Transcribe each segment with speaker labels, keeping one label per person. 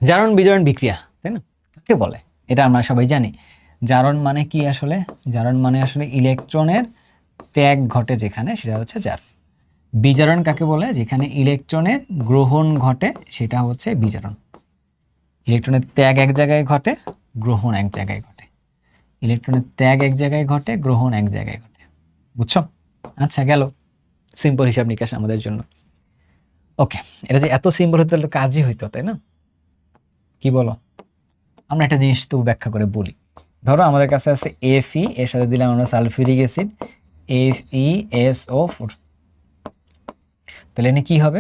Speaker 1: জারণ বিজারণ বিক্রিয়া, তাই না? কাকে বলে এটা আমরা সবাই জানি। জারণ মানে কি আসলে? জারণ মানে আসলে ইলেকট্রনের ত্যাগ ঘটে যেখানে, সেটা হচ্ছে জারণ। বিজারণ কাকে বলে? যেখানে ইলেকট্রনের গ্রহণ ঘটে, সেটা হচ্ছে বিজারণ। ইলেকট্রনের ত্যাগ এক জায়গায় ঘটে, গ্রহণ এক জায়গায় ঘটে। ইলেকট্রনের ত্যাগ এক জায়গায় ঘটে, গ্রহণ এক জায়গায় ঘটে। বুঝছো? আচ্ছা, গেল সিম্পল হিসাব নিকাশ আমাদের জন্য। ওকে, এটা যে এত সিম্পল হতো তাহলে কাজই হইতো, তাই না? কি বলো? আমরা একটা জিনিস তো ব্যাখ্যা করে বলি। ধরো আমাদের কাছে আছে Fe, এর সাথে দিলাম আমরা সালফিউরিক অ্যাসিড FeSO4। তাহলে এখানে কি হবে?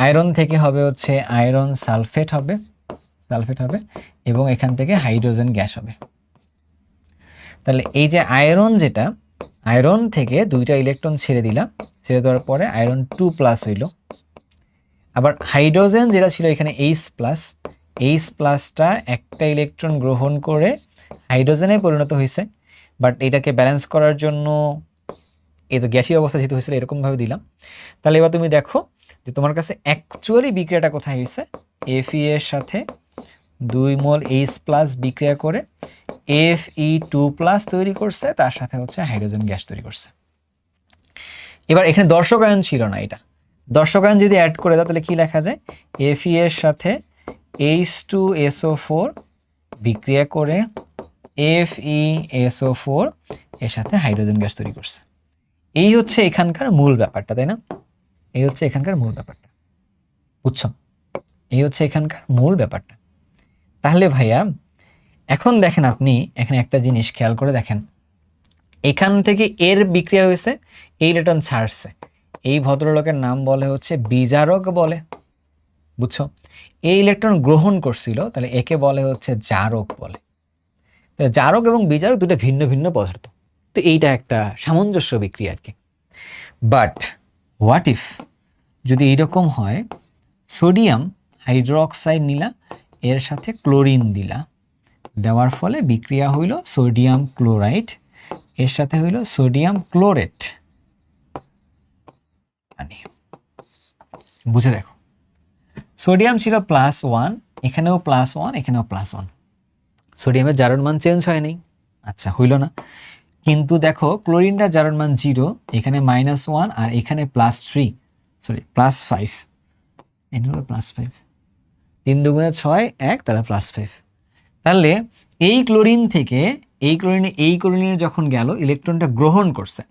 Speaker 1: আয়রন থেকে হবে হচ্ছে আয়রন সালফেট হবে, এবং এখান থেকে হাইড্রোজেন গ্যাস হবে। তাহলে এই যে আয়রন, যেটা আয়রন থেকে দুইটা ইলেকট্রন ছেড়ে দিলাম, ছেড়ে দেওয়ার পরে আয়রন 2+ হইল। আবার হাইড্রোজেন যেটা ছিল এখানে H+টা একটা ইলেকট্রন গ্রহণ করে হাইড্রোজেনে পরিণত হয়েছে। বাট এটাকে ব্যালেন্স করার জন্য এই তো গ্যাসীয় অবস্থা যেহেতু হয়েছিল এরকমভাবে দিলাম। তাহলে এবার তুমি দেখো যে তোমার কাছে অ্যাকচুয়ালি বিক্রিয়াটা কোথায় হয়েছে। Fe এর সাথে 2 মোল H+ বিক্রিয়া করে Fe2+ তৈরি করছে, তার সাথে হচ্ছে হাইড্রোজেন গ্যাস তৈরি করছে। এবার এখানে দর্শক আয়ন ছিল না, এটা দর্শক আয়ন যদি অ্যাড করে দাও তাহলে কি লেখা যায়? Fe এর সাথে H2SO4 বিক্রিয়া করে FeSO4 এর সাথে হাইড্রোজেন গ্যাস তৈরি করছে। এই হচ্ছে এখানকার মূল ব্যাপারটা, তাই না? এই হচ্ছে এখানকার মূল ব্যাপারটা, বুঝছো? এই হচ্ছে এখানকার মূল ব্যাপারটা। তাহলে ভাইয়া এখন দেখেন, আপনি এখানে একটা জিনিস খেয়াল করে দেখেন, এখান থেকে এর বিক্রিয়া হয়েছে, এই ইলেকট্রন ছাড়ছে, এই ভদ্রলোকের নাম বলে হচ্ছে বিজারক বলে, বুঝছো? এই ইলেকট্রন গ্রহণ করছিল, তাহলে একে বলে হচ্ছে জারক বলে। তাহলে জারক এবং বিজারক দুটো ভিন্ন ভিন্ন পদার্থ। তো এইটা একটা সামঞ্জস্য বিক্রিয়া আর কি। বাট হোয়াট ইফ যদি এইরকম হয়, সোডিয়াম হাইড্রোক্সাইড নিলা, এর সাথে ক্লোরিন দিলা, দেওয়ার ফলে বিক্রিয়া হইল সোডিয়াম ক্লোরাইড, এর সাথে হইল সোডিয়াম ক্লোরেট। মানে বুঝে দেখো, সোডিয়াম ছিল +1, এখানেও +1, এখানেও +1। সোডিয়ামের জারণ মান চেঞ্জ হয়নি, আচ্ছা হইল না। কিন্তু দেখো ক্লোরিনটার জারণ মান 0, এখানে -1 আর এখানে +3, সরি +5, এখানে হলো +5, 3 দুগুণে 6, 1, তারা +5। তাহলে এই ক্লোরিন থেকে এই ক্লোরিনে যখন গেল, ইলেকট্রনটা গ্রহণ করছে,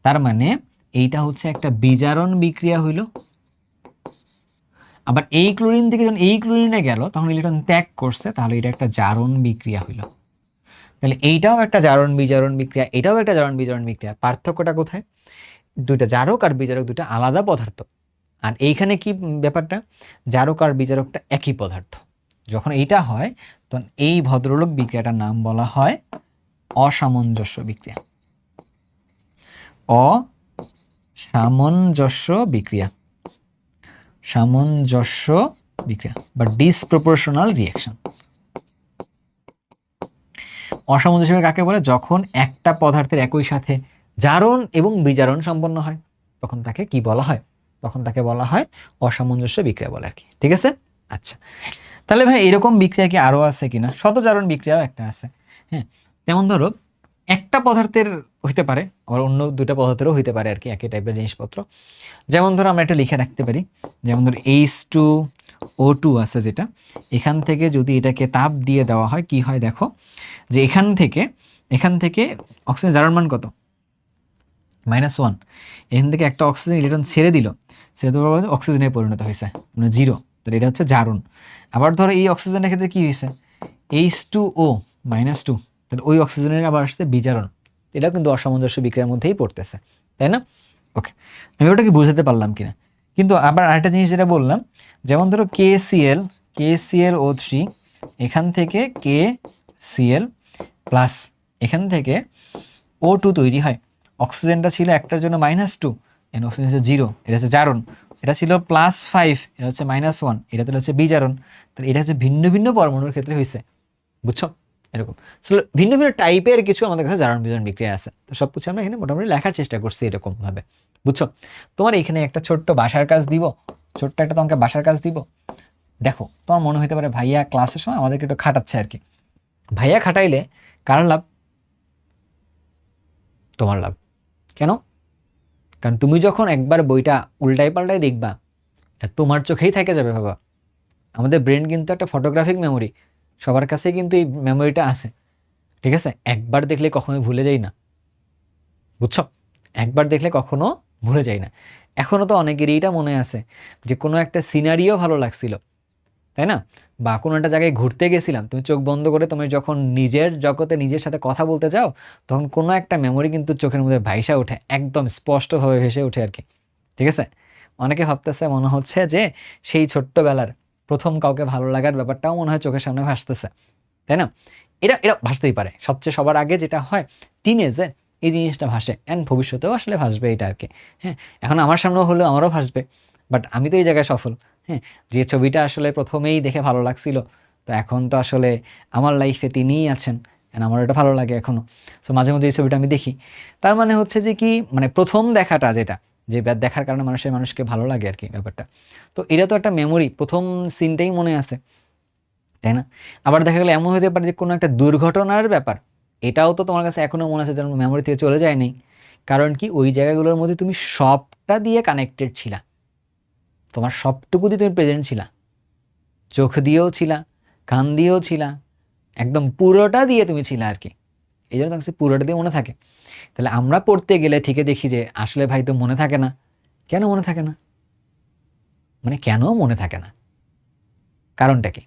Speaker 1: তার মানে এইটা হচ্ছে একটা বিজারণ বিক্রিয়া হইল। আবার এই ক্লোরিন থেকে যখন এই ক্লোরিনে গেল, তখন ইলেকট্রন ত্যাগ করছে, তাহলে এটা একটা জারণ বিক্রিয়া হইল। তাহলে এইটাও একটা জারণ বিজারণ বিক্রিয়া, এটাও একটা জারণ বিজারণ বিক্রিয়া। পার্থক্যটা কোথায়? দুইটা জারক আর বিজারক দুইটা আলাদা পদার্থ। আর এইখানে কি ব্যাপারটা? জারক আর বিজারকটা একই পদার্থ। যখন এইটা হয়, তখন এই ভদ্রলোক বিক্রিয়াটার নাম বলা হয় অসামঞ্জস্য বিক্রিয়া। অসামঞ্জস্য বিক্রিয়া, সামঞ্জস্য বিক্রিয়া বা ডিসপ্রপোর্শনাল রিঅ্যাকশন। অসামঞ্জস্য কাকে বলে? যখন একটা পদার্থের একই সাথে জারণ এবং বিজারণ সম্পন্ন হয়, তখন তাকে কি বলা হয়? তখন তাকে বলা হয় অসামঞ্জস্য বিক্রিয়া বলে আর কি। ঠিক আছে? আচ্ছা, তাহলে ভাই এরকম বিক্রিয়া কি আরো আছে কিনা? শতজারণ বিক্রিয়াও একটা আছে। হ্যাঁ, যেমন ধরো একটা পদার্থের হইতে পারে, আবার অন্য দুটা পদার্থেরও হইতে পারে আর কি, একই টাইপের জিনিসপত্র। যেমন ধরো আমরা একটা লিখে রাখতে পারি, যেমন ধরো H2O2 আছে, যেটা এখান থেকে যদি এটাকে তাপ দিয়ে দেওয়া হয়, কি হয় দেখো, যে এখান থেকে অক্সিজেন জারণ মান কত? -1। এখান থেকে একটা অক্সিজেন ইলেকট্রন ছেড়ে দিল, ছেড়ে দেওয়ার পর অক্সিজেনে পরিণত হয়েছে, মানে 0। তাহলে এটা হচ্ছে জারণ। আবার ধরো এই অক্সিজেনের ক্ষেত্রে কি হয়েছে? H2O -2, তাহলে ওই অক্সিজেনের আবার আসছে বিজারণ। এটা কিন্তু অসামঞ্জস্য বিক্রিয়ার মধ্যেই পড়তেছে, তাই না? ওকে, আমি ওটাকে বুঝাতে পারলাম কিনা। কিন্তু আবার আরেকটা জিনিস যেটা বললাম, যেমন ধরো KClO3, এখান থেকে KCl+, এখান থেকে O2 তৈরি হয়। অক্সিজেনটা ছিল একটার জন্য -2, এখানে অক্সিজেন হচ্ছে 0, এটা হচ্ছে জারণ। এটা ছিল +5, এটা হচ্ছে -1, এটা তাহলে হচ্ছে বিজারণ। তাহলে এটা হচ্ছে ভিন্ন ভিন্ন পরমাণুর ক্ষেত্রে হয়েছে, বুঝছো? এরকম ভিন্ন ভিন্ন টাইপের কিছু আমাদের কাছে জারণ বিজারণ বিক্রিয়া আছে। তো সব কিছু আমরা এখানে মোটামুটি লেখার চেষ্টা করছি এরকম ভাবে, বুঝছো? তোমার এখানে একটা ছোট্ট বাসার কাজ দিব, ছোট্ট একটা তোমাকে বাসার কাজ দিব। দেখো তোমার মনে হতে পারে ভাইয়া ক্লাসের সময় আমাদেরকে একটু খাটাচ্ছে আর কি। ভাইয়া খাটাইলে কার লাভ? তোমার লাভ। কেন? কারণ তুমি যখন একবার বইটা উল্টাই পাল্টাই দেখবা, এটা তোমার চোখেই থেকে যাবে। বাবা, আমাদের ব্রেন কিন্তু একটা ফটোগ্রাফিক মেমোরি, সবার কাছে কিন্তু এই মেমোরিটা আছে, ঠিক আছে? একবার দেখলে কখনোই ভুলে যাই না, বুঝছো? একবার দেখলে কখনো ভুলে যাই না। এখনো তো অনেকেরই এটা মনে আছে যে কোনো একটা সিনারিও ভালো লাগছিল, তাই না? বা কোনো একটা জায়গায় ঘুরতে গেছিলাম, তুমি চোখ বন্ধ করে তুমি যখন নিজের জগতে নিজের সাথে কথা বলতে যাও, তখন কোনো একটা মেমোরি কিন্তু চোখের মধ্যে ভাইসা ওঠে, একদম স্পষ্টভাবে ভেসে ওঠে আর কি, ঠিক আছে? অনেকে ভাবতেছে মনে হচ্ছে যে সেই ছোট্টবেলার প্রথম কাউকে ভালো লাগার ব্যাপারটাও মনে হয় চোখের সামনে ভাসতেছে, তাই না? এটা এটা ভাসতেই পারে, সবচেয়ে সবার আগে যেটা হয় টিনেজে এই জিনিসটা ভাসে, অ্যান্ড ভবিষ্যতেও আসলে ভাসবে এটা আর কি। হ্যাঁ, এখন আমার সামনেও হলেও আমারও ভাসবে, বাট আমি তো এই জায়গায় সফল। হ্যাঁ, যে ছবিটা আসলে প্রথমেই দেখে ভালো লাগছিল, তো এখন তো আসলে আমার লাইফে তিনিই আছেন, অ্যান্ড আমার এটা ভালো লাগে এখনও। সো মাঝে মধ্যে এই ছবিটা আমি দেখি। তার মানে হচ্ছে যে কি, মানে প্রথম দেখাটা যেটা, যে দেখার কারণে মানুষকে ভালো লাগে আর কি ব্যাপারটা। তো এটা তো একটা মেমোরি, প্রথম সিনটাই মনে আছে, তাই না? আবার দেখা গেলো এমন হতে পারে যে কোনো একটা দুর্ঘটনার ব্যাপার, এটাও তো তোমার কাছে এখনো মনে আছে, যেমন মেমোরি থেকে চলে যায়নি। কারণ কি, ওই জায়গাগুলোর মধ্যে তুমি সবটা দিয়ে কানেক্টেড ছিলা, তোমার সবটুকু দিয়ে তুমি প্রেজেন্ট ছিলা, চোখ দিয়েও ছিলা, কান দিয়েও ছিলা, একদম পুরোটা দিয়ে তুমি ছিলা আর কি। এই জন্য তোমার কাছে পুরোটা দিয়ে মনে থাকে। তাহলে আমরা পড়তে গেলে ঠিকই দেখি যে আসলে ভাই তো মনে থাকে না। কেন মনে থাকে না? মানে কেন মনে থাকে না? কারণটা কি?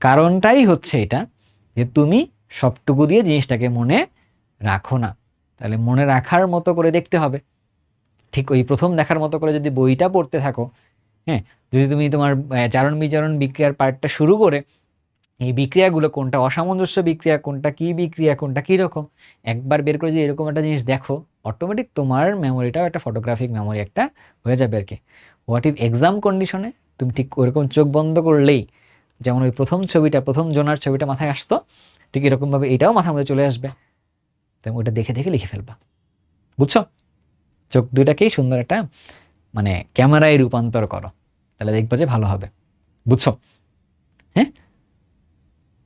Speaker 1: কারণটাই হচ্ছে এটা যে তুমি সবটুকু দিয়ে জিনিসটাকে মনে রাখো না। তাহলে মনে রাখার মতো করে দেখতে হবে, ঠিক ওই প্রথম দেখার মতো করে যদি বইটা পড়তে থাকো। হ্যাঁ, যদি তুমি তোমার চারণ বিচারণ বিক্রিয়ার পার্টটা শুরু করে এই বিক্রিয়াগুলো কোনটা অসামঞ্জস্য বিক্রিয়া, কোনটা কি বিক্রিয়া, কোনটা কী রকম, একবার বের করে যদি এরকম একটা জিনিস দেখো, অটোমেটিক তোমার মেমোরিটাও একটা ফটোগ্রাফিক মেমোরি একটা হয়ে যাবে আর কি। হোয়াট ইফ এক্সাম কন্ডিশনে তুমি ঠিক ওরকম চোখ বন্ধ করলেই, যেমন ওই প্রথম ছবিটা, প্রথম জোনার ছবিটা মাথায় আসতো, ঠিক এরকমভাবে এটাও মাথার মধ্যে চলে আসবে, তুমি ওটা দেখে দেখে লিখে ফেলবা, বুঝছো? চোখ দুইটাকেই সুন্দর একটা মানে ক্যামেরায় রূপান্তর করো, তাহলে দেখবা যে ভালো হবে, বুঝছো? হ্যাঁ,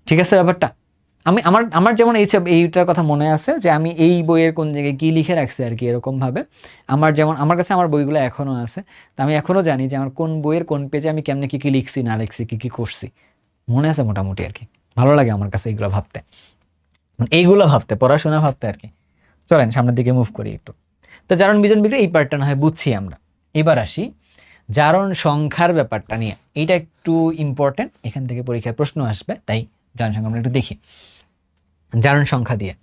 Speaker 1: ঠিক আছে ব্যাপারটা। আমি আমার আমার যেমন এইটার কথা মনে আছে যে আমি এই বইয়ের কোন জায়গায় কী লিখে রাখছি আর কি, এরকমভাবে আমার যেমন আমার কাছে আমার বইগুলো এখনও আছে, তা আমি এখনও জানি যে আমার কোন বইয়ের কোন পেজে আমি কেমনে কী কী লিখছি না লিখছি, কী কী করছি, মনে আছে মোটামুটি আর কি। ভালো লাগে আমার কাছে এইগুলো ভাবতে পড়াশোনা ভাবতে আর কি। চলেন সামনের দিকে মুভ করি একটু। তো জারণ বিজন বিক্রিয়া এই পার্টটা না হয় বুঝছি আমরা। এবার আসি জারণ সংখ্যার ব্যাপারটা নিয়ে, এইটা একটু ইম্পর্টেন্ট, এখান থেকে পরীক্ষায় প্রশ্ন আসবে, তাই জারণ সংখ্যা আমরা একটু দেখি। জারণ সংখ্যা দিয়ে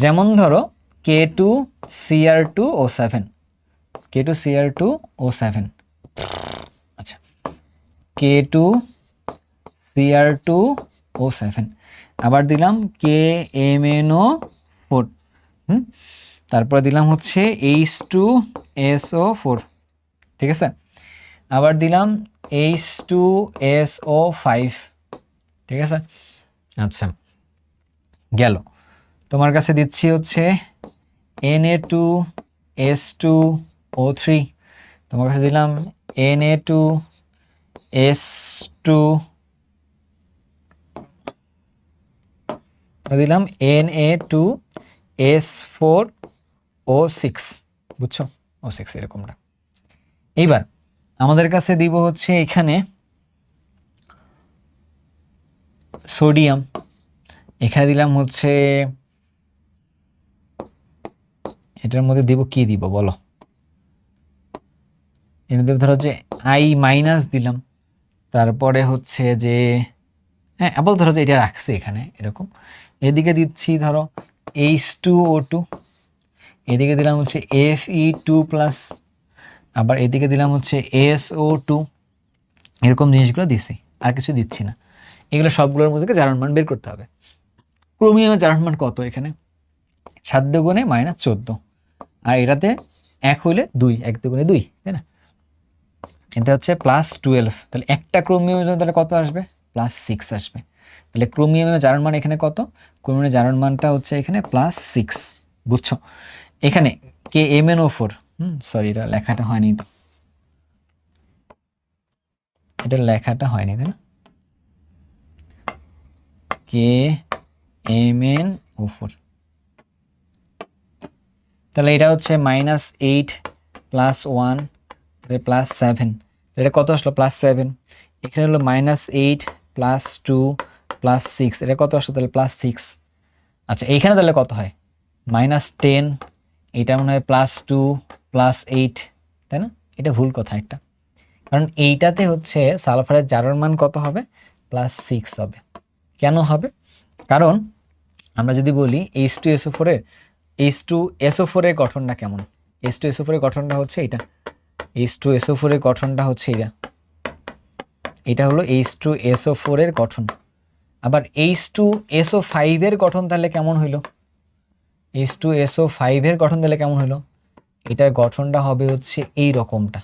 Speaker 1: যেমন ধরো K2Cr2O7, K2Cr2O7, আচ্ছা K2Cr2O7, আবার দিলাম KMnO4, তারপরে দিলাম হচ্ছে H2SO4, ঠিক আছে? আবার দিলাম H2SO5, ঠিক আছে? আচ্ছা, গেল। তোমার কাছে দিচ্ছি হচ্ছে Na2S2O3, তোমার কাছে দিলাম Na2S2, দিলাম Na2S4O6, বুঝছো? O6 এরকমটা। এইবার আমাদের কাছে দিব হচ্ছে এখানে সোডিয়াম, এখানে দিলাম হচ্ছে, এটার মধ্যে দিব কি দিব বলো? এর মধ্যে ধরো যে I- দিলাম, তারপরে হচ্ছে যে হ্যাঁ আবার ধরো যে এটা রাখছি এখানে এরকম, এদিকে দিচ্ছি ধরো H2O2, এদিকে দিলাম হচ্ছে Fe2+, আবার এদিকে দিলাম হচ্ছে SO2, এরকম জিনিসগুলো দিছি, আর কিছু দিচ্ছি না। এগুলো সবগুলোর মধ্যে জারণ মান বের করতে হবে। ক্রোমিয়ামের জারণ মান কত? এখানে 7 দুগুণে -14, আর এটাতে 1 হইলে 2, 1 দুগুণে 2, তাই না? এটা হচ্ছে +12, তাহলে একটা ক্রোমিয়ামের জন্য তাহলে কত আসবে? +6 আসবে। তাহলে ক্রোমিয়ামের জারণ মান এখানে কত? ক্রোমিয়ামের জারণ মানটা হচ্ছে এখানে +6, বুঝছো? এখানে KMnO4, সরি এটা লেখাটা হয়নি তো, এটা লেখাটা হয়নি, তাই না? KMnO4, তাহলে এটা হচ্ছে -8 + 1 +7, এটা কত আসলো? +7। এখানে হলো -8 + 2 + 6, এটা কত আসলো? তাহলে +6। আচ্ছা, এইখানে তাহলে কত হয়? -10, এটা মনে হয় +2 + 8, তাই না? এটা ভুল কথা একটা, কারণ এইটাতে হচ্ছে সালফারের জারণ মান কত হবে? +6 হবে। কেন হবে? কারণ আমরা যদি বলি H2SO4 এর H2SO4 এর গঠনটা কেমন? H2SO4 এর গঠনটা হচ্ছে এটা, H2SO4 এর গঠনটা হচ্ছে এটা হলো H2SO4 এর গঠন। আবার H2SO5 এর গঠন তাহলে কেমন হইলো? H2SO5 এর গঠন তাহলে কেমন হলো? এটার গঠনটা হবে হচ্ছে এই রকমটা,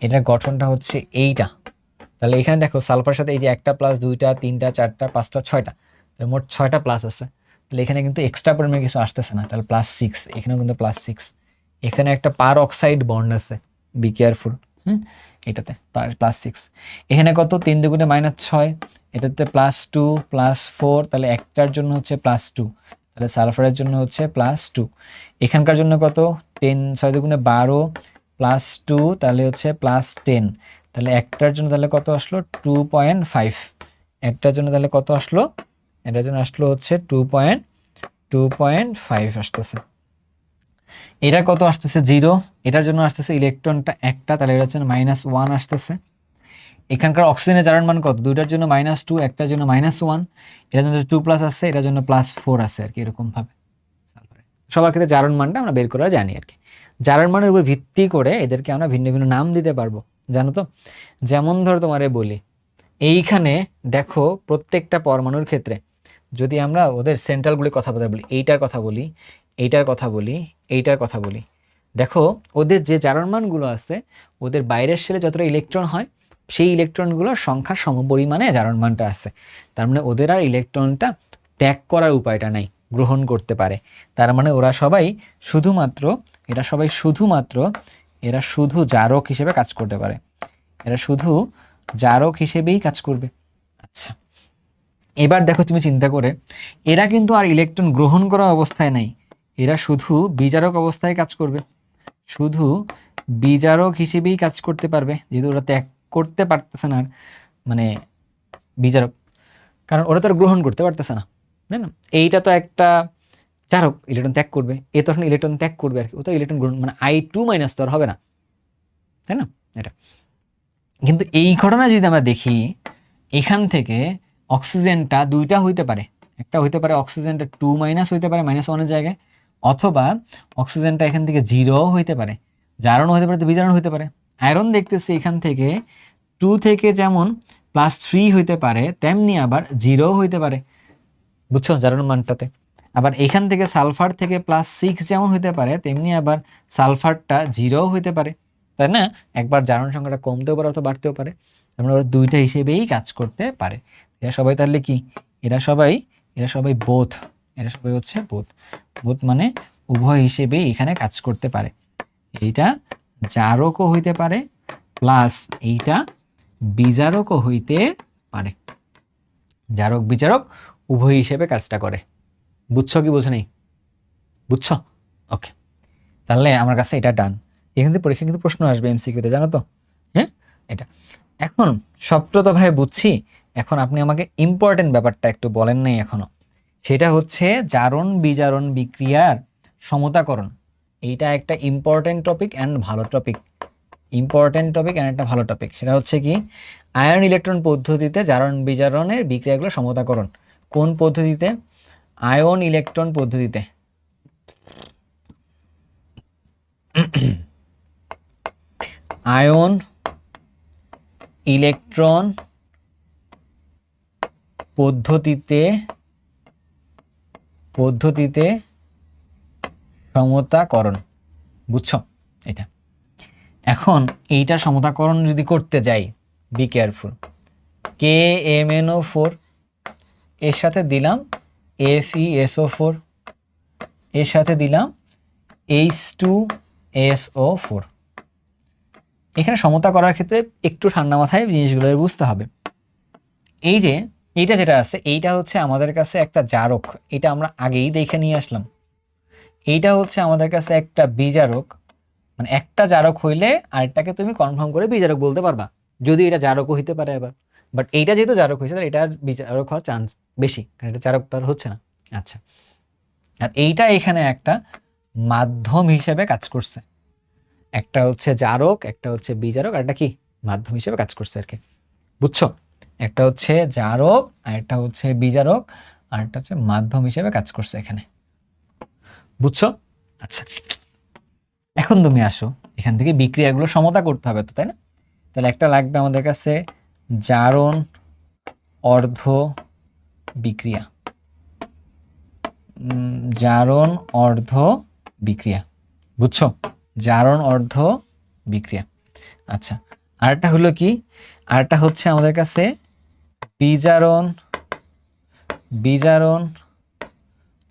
Speaker 1: এটার গঠনটা হচ্ছে এইটা। তাহলে এখানে দেখো সালফারের সাথে এই যে 1টা প্লাস 2টা 3টা 4টা 5টা 6টা, তাহলে মোট 6টা প্লাস আছে। তাহলে এখানে কিন্তু এক্সট্রা পরিমাণে কিছু আসতেছে না, তাহলে +6, এখানেও কিন্তু +6। এখানে একটা পার অক্সাইড বন্ড আছে, বি কেয়ারফুল। হ্যাঁ, এটাতে +6। এখানে কত? 3 দুগুণে -6, এটাতে +2 +4, তাহলে একটার জন্য হচ্ছে +2, তাহলে সালফারের জন্য হচ্ছে +2। এখানকার জন্য কত? 10 6 দুগুণে 12 +2, তাহলে হচ্ছে +10, তাহলে একটার জন্য তাহলে কত আসলো? 2.5। একটার জন্য তাহলে কত আসলো? এটার জন্য আসলো হচ্ছে 2.5 আসতেছে। এটা কত আসতেছে? 0। এটার জন্য আসতেছে ইলেকট্রনটা একটা, তাহলে এটার জন্য -1 আসতেছে। এখানকার অক্সিজেনের জারণ মান কত? দুইটার জন্য -2, একটার জন্য -1, এটার জন্য 2+ আছে, এটার জন্য +4 আছে আর কি, এরকম ভাবে সবার ক্ষেত্রে জারণ মানটা আমরা বের করা জানি আর কি। জারণ মানের উপর ভিত্তি করে এদেরকে আমরা ভিন্ন ভিন্ন নাম দিতে পারবো, জানো তো? যেমন ধরো তোমারে বলি, এইখানে দেখো প্রত্যেকটা পরমাণুর ক্ষেত্রে যদি আমরা ওদের সেন্ট্রালগুলি কথা বলি, এইটার কথা বলি, এইটার কথা বলি, এইটার কথা বলি, দেখো ওদের যে জারণ মানগুলো আছে, ওদের বাইরের শেলে যতটা ইলেকট্রন হয় সেই ইলেকট্রনগুলোর সংখ্যার সমপরিমাণে জারণ মানটা আছে। তার মানে ওদের আর ইলেকট্রনটা ত্যাগ করার উপায়টা নাই, গ্রহণ করতে পারে। তার মানে ওরা সবাই শুধুমাত্র এরা শুধু জারক হিসেবে কাজ করতে পারে, এরা শুধু জারক হিসেবেই কাজ করবে। আচ্ছা, এবার দেখো তুমি চিন্তা করে, এরা কিন্তু আর ইলেকট্রন গ্রহণ করা অবস্থায় নাই, এরা শুধু বিজারক অবস্থায় কাজ করবে, শুধু বিজারক হিসেবেই কাজ করতে পারবে, যেহেতু ওরা ত্যাগ করতে পারতেছে না, মানে বিজারক, কারণ ওরা তো আর গ্রহণ করতে পারতেছে না, তাই না? এইটা তো একটা জারক, ইলেকট্রন ত্যাগ করবে, এ তখন ইলেকট্রন ত্যাগ করবে আর কি, ও তো ইলেকট্রন গ্রহণ, মানে I2- তো আর হবে না, তাই না? এটা কিন্তু এই ঘটনা যদি আমরা দেখি, এখান থেকে অক্সিজেনটা দুইটা হইতে পারে, একটা হইতে পারে অক্সিজেনটা 2- হইতে পারে -1-এর জায়গায়, অথবা অক্সিজেনটা এখান থেকে 0 হইতে পারে, জারণ হইতে পারে, বিজারণ হইতে পারে। আয়রন দেখতেছি এখান থেকে 2 থেকে যেমন +3 হইতে পারে, তেমনি আবার 0 হইতে পারে, বুঝছো জারণ মানটাতে। আবার এখান থেকে সালফার থেকে +6 যেমন হইতে পারে, তেমনি আবার সালফারটা 0 হইতে পারে, তাই না? একবার জারণ সংখ্যাটা কমতেও পারে অথবা বাড়তেও পারে, আমরা দুইটা হিসেবেই কাজ করতে পারে। এরা সবাই তাহলে কি? এরা সবাই বোথ, এরা সবাই হচ্ছে বোথ মানে উভয় হিসেবেই এখানে কাজ করতে পারে। এইটা জারকও হইতে পারে, প্লাস এইটা বিজারকও হইতে পারে, জারক বিজারক উভয় হিসেবে কাজটা করে। বুঝছো কি বুঝো নেই? বুঝছো? ওকে, তাহলে আমার কাছে এটা ডান। এখান থেকে পরীক্ষা কিন্তু প্রশ্ন আসবে এমসিকিউতে, জানো তো? হ্যাঁ, এটা এখন সবটা তো ভাই বুঝছি, এখন আপনি আমাকে ইম্পর্টেন্ট ব্যাপারটা একটু বলেন নাই এখনো, সেটা হচ্ছে জারণ বিজারণ বিক্রিয়ার সমতাকরণ। এইটা একটা ইম্পর্টেন্ট টপিক অ্যান্ড ভালো টপিক, একটা ভালো টপিক। সেটা হচ্ছে কি, আয়ন ইলেকট্রন পদ্ধতিতে জারণ বিজারণের বিক্রিয়াগুলো সমতাকরণ। কোন পদ্ধতিতে? আয়ন ইলেকট্রন পদ্ধতিতে। আয়ন ইলেকট্রন পদ্ধতিতে সমতাকরণ, বুঝছো এটা? এখন এইটা সমতাকরণ যদি করতে যাই, বি কেয়ারফুল, KMnO4 এর সাথে দিলাম FeSO4, এর সাথে দিলাম H2SO4, এখানে সমতা করার ক্ষেত্রে একটু ঠান্ডা মাথায় জিনিসগুলো বুঝতে হবে। এই যে এইটা যেটা আছে, এইটা হচ্ছে আমাদের কাছে একটা জারক, এটা আমরা আগেই দেখে নিয়ে আসলাম। এইটা হচ্ছে আমাদের কাছে একটা বিজারক, মানে একটা জারক হইলে আরেকটাকে তুমি কনফার্ম করে বিজারক বলতে পারবা, যদি এটা জারকও হইতে পারে আবার। বাট এইটা যেহেতু জারক হয়েছে, তাহলে এটার বিজারক হওয়ার চান্স বেশি, কারণ এটা জারক তার হচ্ছে না। আচ্ছা, আর এইটা এখানে একটা মাধ্যম হিসেবে কাজ করছে, একটা হচ্ছে জারক, একটা হচ্ছে বিজারক, আর একটা কি মাধ্যম হিসেবে কাজ করছে আর কি, বুঝছো? একটা হচ্ছে জারক, আর একটা হচ্ছে বিজারক, আর একটা হচ্ছে মাধ্যম হিসেবে কাজ করছে এখানে, বুঝছো? আচ্ছা, এখন তুমি আসো, এখান থেকে বিক্রিয়াগুলো সমতা করতে হবে তো, তাই না? তাহলে একটা লাগবে আমাদের কাছে জারণ অর্ধ বিক্রিয়া, জারণ অর্ধ বিক্রিয়া, বুঝছো? জারণ অর্ধ বিক্রিয়া। আচ্ছা, আরেকটা হলো কি, আরেকটা হচ্ছে আমাদের কাছে বিজারণ, বিজারণ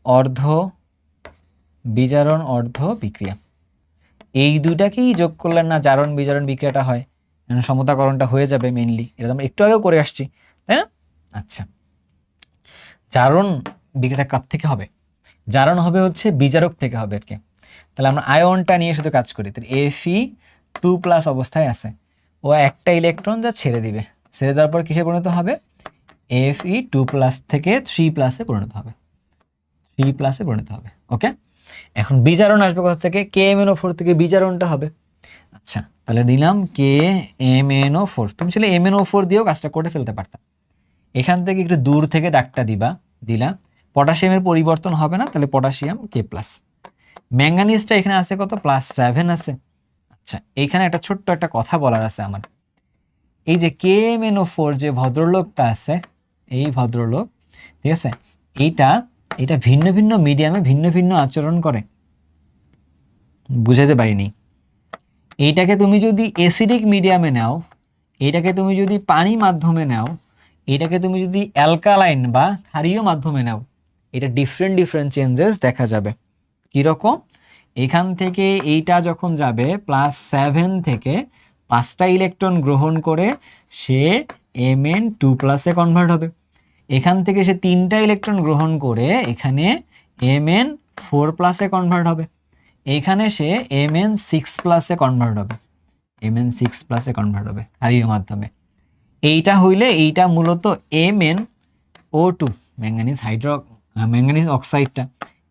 Speaker 1: অর্ধ, বিজারণ অর্ধ বিক্রিয়া। এই দুইটাকেই যোগ করলে না জারণ বিজারণ বিক্রিয়াটা হয়, সমতাকরণটা হয়ে যাবে মেইনলি, এটা আমরা একটু আগেও করে আসছি, তাই না? আচ্ছা, জারণ বিক্রিয়াটা কার থেকে হবে? জারণ হবে হচ্ছে বিজারক থেকে হবে আর কি। তাহলে আমরা আয়নটা নিয়ে শুধু কাজ করি, তাহলে Fe2+ অবস্থায় আছে, ও একটা ইলেকট্রন যা ছেড়ে দিবে, ছেড়ে দেওয়ার পর কিসে পরিণত হবে? Fe2+ থেকে 3+ পরিণত হবে, 3+ পরিণত হবে। ওকে, এখন বিজারণ আসবে কোথা থেকে? KMnO4 থেকে বিজারণটা হবে। আচ্ছা, তাহলে দিলাম KMnO4, তুমি ছিল MnO4 দিয়েও কাজটা করে ফেলতে পারতা। এখান থেকে একটু দূর থেকে দাগটা দিলা, পটাশিয়ামের পরিবর্তন হবে না, তাহলে পটাশিয়াম K+। ম্যাঙ্গানিজটা এখানে আছে কত? +7 আছে। আচ্ছা, এইখানে একটা ছোট্ট একটা কথা বলার আছে আমার। এই যে KMnO4 যে ভদ্রলোকটা আছে, এই ভদ্রলোক, ঠিক আছে, এইটা ভিন্ন ভিন্ন মিডিয়ামে ভিন্ন ভিন্ন আচরণ করে, বুঝাতে পারিনি। এইটাকে তুমি যদি অ্যাসিডিক মিডিয়ামে নাও, এইটাকে তুমি যদি পানি মাধ্যমে নাও, এটাকে তুমি যদি অ্যালকালাইন বা ক্ষারীয় মাধ্যমে নাও, এটা ডিফারেন্ট ডিফারেন্ট চেঞ্জেস দেখা যাবে। কীরকম? এখান থেকে এইটা যখন যাবে +7 থেকে 5টা ইলেকট্রন গ্রহণ করে সে Mn2+ কনভার্ট হবে। এখান থেকে সে 3টা ইলেকট্রন গ্রহণ করে এখানে Mn4+ কনভার্ট হবে। এখানে সে Mn6+ কনভার্ট হবে, Mn6+ কনভার্ট হবে ক্ষারীয় মাধ্যমে। এইটা হইলে এইটা মূলত MnO2, ম্যাঙ্গানিজ অক্সাইডটা,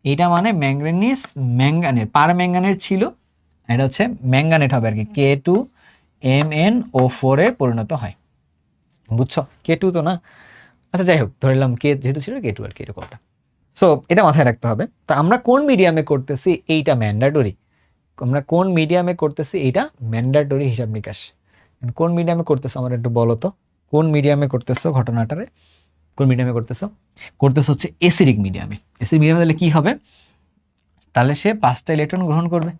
Speaker 1: এইটা মানে ম্যাঙ্গানেট পার ম্যাঙ্গানেট ছিল, এটা হচ্ছে ম্যাঙ্গানেট হবে আর কি, K2MnO4 এ পরিণত হয়, বুঝছো? K2 তো না, আচ্ছা যাই হোক, ধরলাম K যেহেতু ছিল K2 আর কি, এরকমটা। সো এটা মাথায় রাখতে হবে। তো আমরা কোন মিডিয়ামে করতেছি এইটা ম্যান্ডেটরি, আমরা কোন মিডিয়ামে করতেছি এইটা ম্যান্ডেটরি হিসাব নিকাশ। কোন মিডিয়ামে করতেছো আমার একটু বলো তো, কোন মিডিয়ামে করতেছো ঘটনাটারে, কোন মিডিয়ামে করতেছো? করতেছো হচ্ছে অ্যাসিডিক মিডিয়ামে। অ্যাসিডিক মিডিয়ামে তাহলে কি হবে? তাহলে সে 5টা ইলেকট্রন গ্রহণ করবে,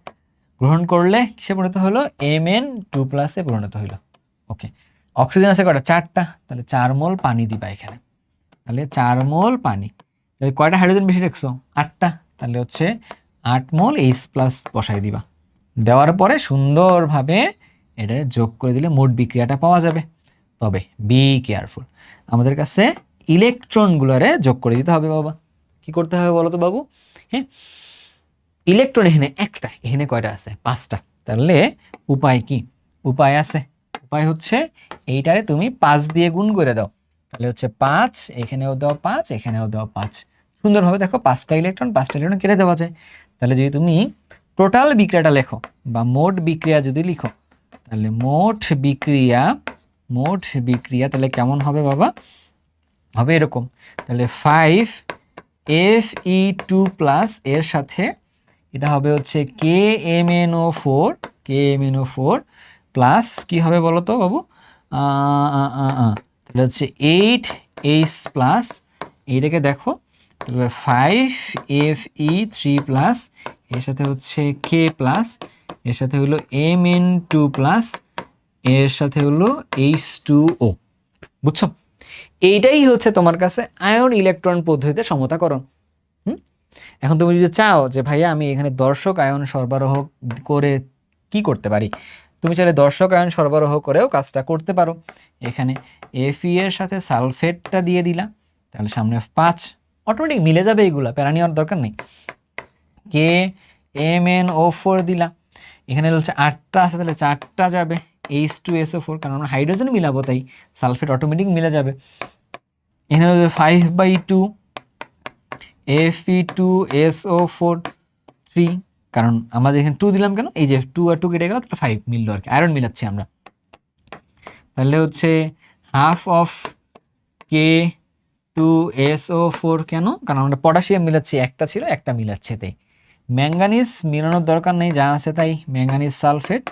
Speaker 1: গ্রহণ করলে কিসে পরিণত হলো? Mn2+ এ পরিণত হলো। ওকে, অক্সিজেন আছে কয়টা? 4টা, তাহলে 4 মোল পানি দিবা এখানে, তাহলে 4 মোল পানি। তাহলে কয়টা হাইড্রোজেন বেশি রাখছো? 8টা, তাহলে হচ্ছে 8 মোল H+ বসাই দিবা। দেওয়ার পরে সুন্দরভাবে এটা যোগ করে দিলে মোট বিক্রিয়াটা পাওয়া যাবে। তবে বি কেয়ারফুল, আমাদের কাছে ইলেকট্রনগুলোরে যোগ করে দিতে হবে বাবা। কি করতে হবে বলো তো বাবু? হ্যাঁ, ইলেকট্রন এখানে একটা, এখানে কয়টা আছে? 5টা। তাহলে উপায় কি? উপায় আছে, উপায় হচ্ছে এইটারে তুমি 5 দিয়ে গুণ করে দাও, তাহলে হচ্ছে 5, এখানেও দাও 5, এখানেও দাও 5, সুন্দরভাবে দেখো 5টা ইলেকট্রন কেটে দেওয়া যায়। তাহলে যদি তুমি টোটাল বিক্রিয়াটা লেখো বা মোট বিক্রিয়া যদি লিখো, তাহলে মোট বিক্রিয়া তাহলে কেমন হবে বাবা? হবে এরকম, তাহলে 5Fe2+ এর সাথে এটা হবে হচ্ছে KMnO4 প্লাস কি হবে বলো তো বাবু? তাহলে হচ্ছে 8H+, এইটাকে দেখো, তাহলে 5Fe3+, এর সাথে হচ্ছে K+, এর সাথে হলো Mn2+, এর সাথে হলো H2O, বুঝছো? এইটাই হচ্ছে তোমার কাছে আয়ন ইলেকট্রন পদ্ধতিতে সমতাকরণ। এখন তুমি যদি চাও যে ভাইয়া আমি এখানে দর্শক আয়ন সরবরাহ করে কি করতে পারি, তুমি চাইলে দর্শক আয়ন সরবরাহ করেও কাজটা করতে পারো। এখানে Fe এর সাথে সালফেটটা দিয়ে দিলা, তাহলে সামনে 5 অটোমেটিক মিলে যাবে, এইগুলা প্যারা নেওয়ার দরকার নেই। KMnO4 দিলা, এখানে হচ্ছে 8টা আছে, তাহলে 4টা যাবে H2SO4, কারণ আমরা হাইড্রোজেন মিলাবো তাই সালফেট অটোমেটিক মিলে যাবে। এখানে হচ্ছে 5/2 Fe2SO4 3, কারণ আমাদের এখানে 2 দিলাম কেন, এই যে 2 আর 2 কেটে গেল, তাহলে 5 মিললো আর কি, আয়রন মিলাচ্ছি আমরা। তাহলে হচ্ছে হাফ অফ K2SO4, কেন, কারণ আমরা পটাশিয়াম মিলাচ্ছি, একটা ছিল একটা মিলাচ্ছে তাই। ম্যাঙ্গানিজ মিলানোর দরকার নেই, যা আছে তাই, ম্যাঙ্গানিজ সালফেট,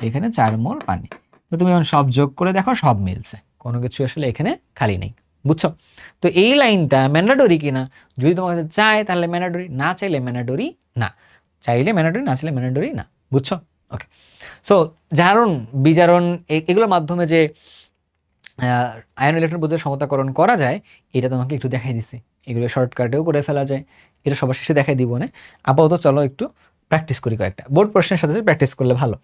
Speaker 1: এখানে 4 মোল পানি। তো তুমি এখন সব যোগ করে দেখো, সব মিলছে, কোনো কিছু আসলে এখানে খালি নেই, বুঝছো? তো এই লাইনটা ম্যান্ডেটরি কিনা, যদি তোমার কাছে চায় তাহলে ম্যান্ডেটরি, না চাইলে ম্যান্ডেটরি না, চাইলে ম্যান্ডেটরি, না চাইলে ম্যান্ডেটরি না, বুঝছো? ওকে, সো জারণ বিজারণ এগুলোর মাধ্যমে যে আয়ন ইলেকট্রন বোঝের সমতাকরণ করা যায়, এটা তোমাকে একটু দেখাই দিছি। এগুলো শর্টকাটেও করে ফেলা যায়, এটা সবার শেষে দেখাই দিব না। আপাতত চলো একটু প্র্যাকটিস করি, কয়েকটা বোর্ড প্রশ্নের সাথে প্র্যাকটিস করলে ভালো।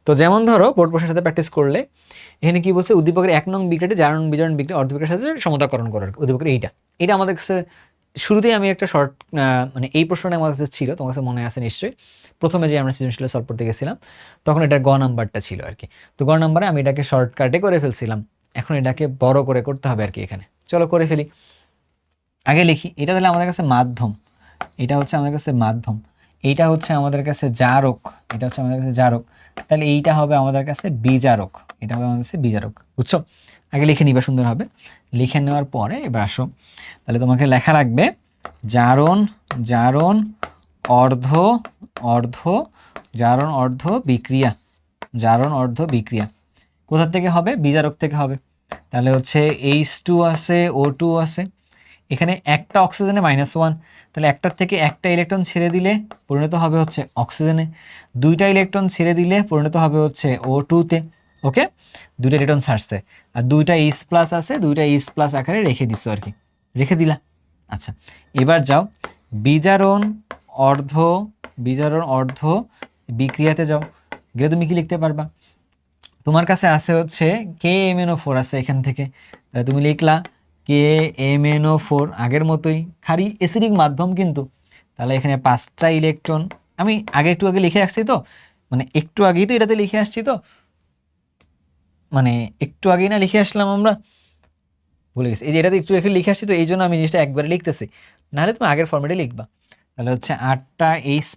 Speaker 1: তো যেমন ধরো বোর্ড প্রশ্নের সাথে প্র্যাকটিস করলে এখানে কি বলছে, উদ্দীপকের 1 নং বিক্রিয়াটি জারণ বিজারণ বিক্রিয়া অর্ধবিক্রিয়ার সাথে সমতাকরণ করার, উদ্দীপকের এটা আমাদের কাছে শুরুতেই আমি একটা শর্ট মানে এই প্রশ্নটা আমার কাছে ছিল, তোমার কাছে মনে আছে নিশ্চয়ই, প্রথমে যে আমরা সৃজনশীল সলভ করতে গেছিলাম তখন এটা গ নাম্বারটা ছিল আর কি। তো গ নাম্বারে আমি এটাকে শর্টকাটে করে ফেলছিলাম, এখন এটাকে বড় করে করতে হবে আর কি। এখানে চলো করে ফেলি, আগে লিখি। এটা তাহলে আমাদের কাছে মাধ্যম, এটা হচ্ছে আমাদের কাছে মাধ্যম, এইটা হচ্ছে আমাদের কাছে জারক, এটা হচ্ছে আমাদের কাছে জারক, তাহলে এইটা হবে আমাদের কাছে বিজারক, এটা হবে আমাদের কাছে বিজারক, বুঝছো? আগে লিখে নিবা সুন্দর হবে, লিখে নেওয়ার পরে এবার আসো, তাহলে তোমাকে লেখা লাগবে জারণ জারণ অর্ধ অর্ধ জারণ অর্ধ বিক্রিয়া, জারণ অর্ধ বিক্রিয়া কোথা থেকে হবে, বিজারক থেকে হবে। তাহলে হচ্ছে H2 আছে, O2 আছে, এখানে একটা অক্সিজেনে -1, তাহলে একটার থেকে একটা ইলেকট্রন ছেড়ে দিলে পরিণত হবে হচ্ছে অক্সিজেনে, দুইটা ইলেকট্রন ছেড়ে দিলে পরিণত হবে হচ্ছে O2-তে। ওকে, দুইটা ইলেকট্রন ছাড়ছে, আর দুইটা H+ আছে, দুইটা H+ আকারে রেখে দিছো আর কি, রেখে দিলা। আচ্ছা, এবার যাও বিজারণ অর্ধ, বিজারণ অর্ধ বিক্রিয়াতে যাও, গেলে তুমি কি লিখতে পারবা, তোমার কাছে আছে হচ্ছে KMnO4 আছে এখান থেকে, তাহলে তুমি লিখলা KMnO4, আগের মতোই খালি অ্যাসিডিক মাধ্যম কিন্তু, তাহলে এখানে 5টা ইলেকট্রন, আমি একটু আগে লিখে রাখছি তো, মানে একটু আগেই তো এটাতে লিখে আসছি, তো মানে একটু আগেই না লিখে আসলাম আমরা, ভুলে গেছি, এই যে এটাতে একটু লিখে আসছি, তো এই জন্য আমি জিনিসটা একবারে লিখতেছি, নাহলে তুমি আগের ফর্মেটে লিখবা। তাহলে হচ্ছে 8টা H+,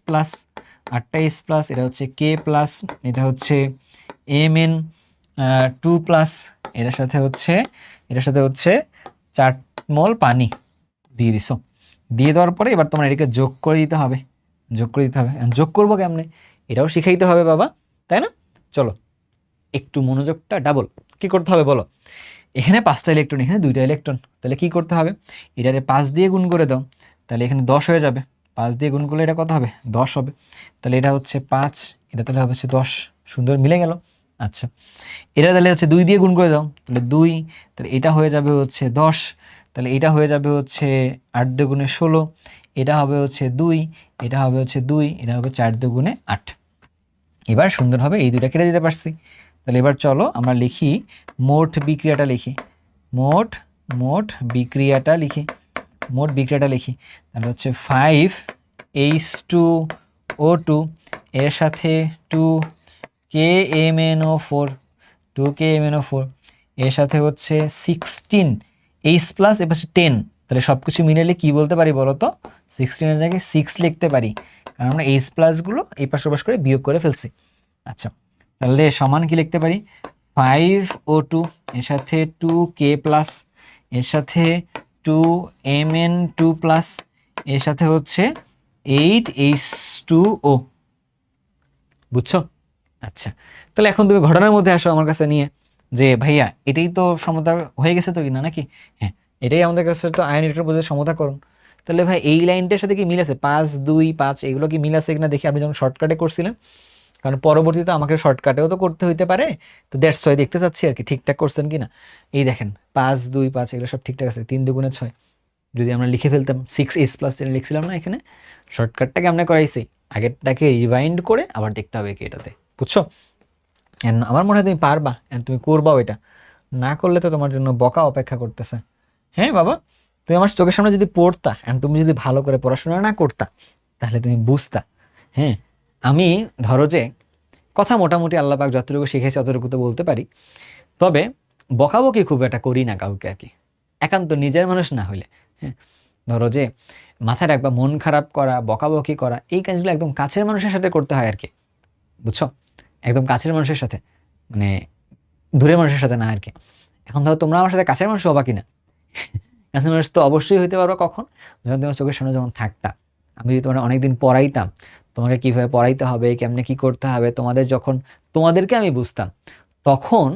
Speaker 1: 8টা H+, এটা হচ্ছে K+, এটা হচ্ছে Mn2+, এটার সাথে হচ্ছে 4 মোল পানি দিয়ে দিছো। দিয়ে দেওয়ার পরে এবার তোমার এটাকে যোগ করে দিতে হবে, যোগ করে দিতে হবে। যোগ করবো কেমনে এটাও শিখাইতে হবে বাবা, তাই না? চলো একটু মনোযোগটা ডাবল, কি করতে হবে বলো, এখানে 5টা ইলেকট্রন, এখানে 2টা ইলেকট্রন, তাহলে কি করতে হবে, এটারে 5 দিয়ে গুণ করে দাও, তাহলে এখানে 10 হয়ে যাবে, 5 দিয়ে গুণ করলে এটা কত হবে, 10 হবে, তাহলে এটা হচ্ছে 5, এটা তাহলে হবে হচ্ছে 10, সুন্দর মিলে গেল। আচ্ছা, এটা তাহলে হচ্ছে 2 দিয়ে গুণ করে দাও, তাহলে 2, তাহলে এটা হয়ে যাবে হচ্ছে 10, তাহলে এটা হয়ে যাবে হচ্ছে 8 দুগুণে 16, এটা হবে হচ্ছে 2, এটা হবে হচ্ছে 2, এটা হবে 4 দুগুণে 8। এবার সুন্দরভাবে এই দুইটা কেটে দিতে পারছি। তাহলে এবার চলো আমরা লিখি মোট বিক্রিয়াটা লিখি, মোট মোট বিক্রিয়াটা লিখি, মোট বিক্রিয়াটা লিখি। তাহলে হচ্ছে 5H2O2 এর সাথে 2KMnO4, 2KMnO4 এর সাথে হচ্ছে 16H+, এবার 10, তাহলে সব কিছু মিলালে কি বলতে পারি বলো তো, 16 এর জায়গায় 6 লিখতে পারি, কারণ আমরা H+ গুলো এই পাশ ওপাশ করে বিয়োগ করে ফেলছি। আচ্ছা, তাহলে সমান কি লিখতে পারি, 5O2 এর সাথে 2K+, এর সাথে 2Mn2+, এর সাথে হচ্ছে 8H2O, বুঝছো? আচ্ছা, তাহলে এখন তুমি ঘটনার মধ্যে আসো আমার কাছে নিয়ে, যে ভাইয়া এটাই তো সমতা হয়ে গেছে তো কিনা, নাকি? হ্যাঁ, এটাই আমাদের কাছে তো আয়ন ইলেকট্রন বোঝের সমতাকরণ। তাহলে ভাই এই লাইনটার সাথে কি মিল আছে, 5 2 5 এগুলো কি মিল আছে কিনা দেখি, আপনি যখন শর্টকাটে করছিলেন, কারণ পরবর্তীতে আমাকে শর্টকাটেও তো করতে হইতে পারে, তো দ্যাটস ওয়াই দেখতে চাচ্ছি আর কি ঠিকঠাক করছেন কিনা। এই দেখেন 5 2 5 এগুলো সব ঠিকঠাক আছে, 3 দুগুণে 6, যদি আমরা লিখে ফেলতাম 6H+ যেটা লিখছিলাম না এখানে, শর্টকাটটাকে আমরা করাইছি, আগেরটাকে রিভাইন্ড করে আবার দেখতে হবে কি এটাতে, বুঝছো? আমার মনে হয় তুমি পারবা, তুমি করবাও এটা। না করলে তো তোমার জন্য বকা অপেক্ষা করতেছে। হ্যাঁ বাবা, তুমি আমার চোখের সামনে যদি পড়তা এন্ড তুমি যদি ভালো করে পড়াশোনা না করতা, তাহলে তুমি বুঝতা। হ্যাঁ, আমি ধরো যে কথা মোটামুটি আল্লাহ পাক যতটুকু শিখেছি অতটুকু তো বলতে পারি, তবে বকাবকি খুব একটা করি না কাউকে আর কি, একান্ত নিজের মানুষ না হইলে। হ্যাঁ, ধরো যে মাথায় রাখবা, মন খারাপ করা, বকাবকি করা, এই কাজগুলো একদম কাছের মানুষের সাথে করতে হয় আর কি, বুঝছো? একদম কাছের মানুষের সাথে, মানে দূরের মানুষের সাথে না আর কি। এখন ধরো তোমরা আমার সাথে কাছের মানুষ হবা কিনা, কাছের মানুষ তো অবশ্যই হইতে পারবো কখন, যখন তোমার চোখের সামনে যখন থাকতা। আমি যদি তোমার অনেকদিন পড়াইতাম, তোমাকে কিভাবে পড়াইতে হবে, কেমনে কি করতে হবে, তোমাদেরকে আমি বুঝতাম, তখন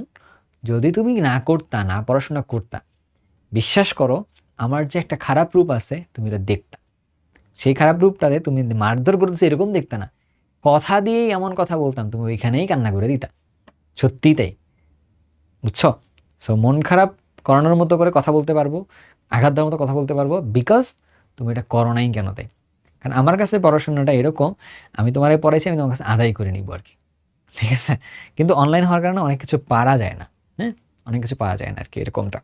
Speaker 1: যদি তুমি না করতা, না পড়াশোনা করতা, বিশ্বাস করো আমার যে একটা খারাপ রূপ আছে তুমি এটা দেখতা। সেই খারাপ রূপটাতে তুমি মারধর করতেছে এরকম দেখতা না, কথা দিয়েই এমন কথা বলতাম তুমি ওইখানেই কান্না করে দিতা। সত্যি তাই, বুঝছো? সো মন খারাপ করানোর মতো করে কথা বলতে পারবো, আঘাত দেওয়ার মতো কথা বলতে পারবো, বিকজ তুমি এটা করো নাই কেন তাই। কারণ আমার কাছে পড়াশোনাটা এরকম, আমি তোমারে পড়াইছি, আমি তোমার কাছে আদায় করে নিবো আর কি, ঠিক আছে? কিন্তু অনলাইন হওয়ার কারণে অনেক কিছু পারা যায় না। হ্যাঁ, অনেক কিছু পারা যায় না আর কি, এরকমটা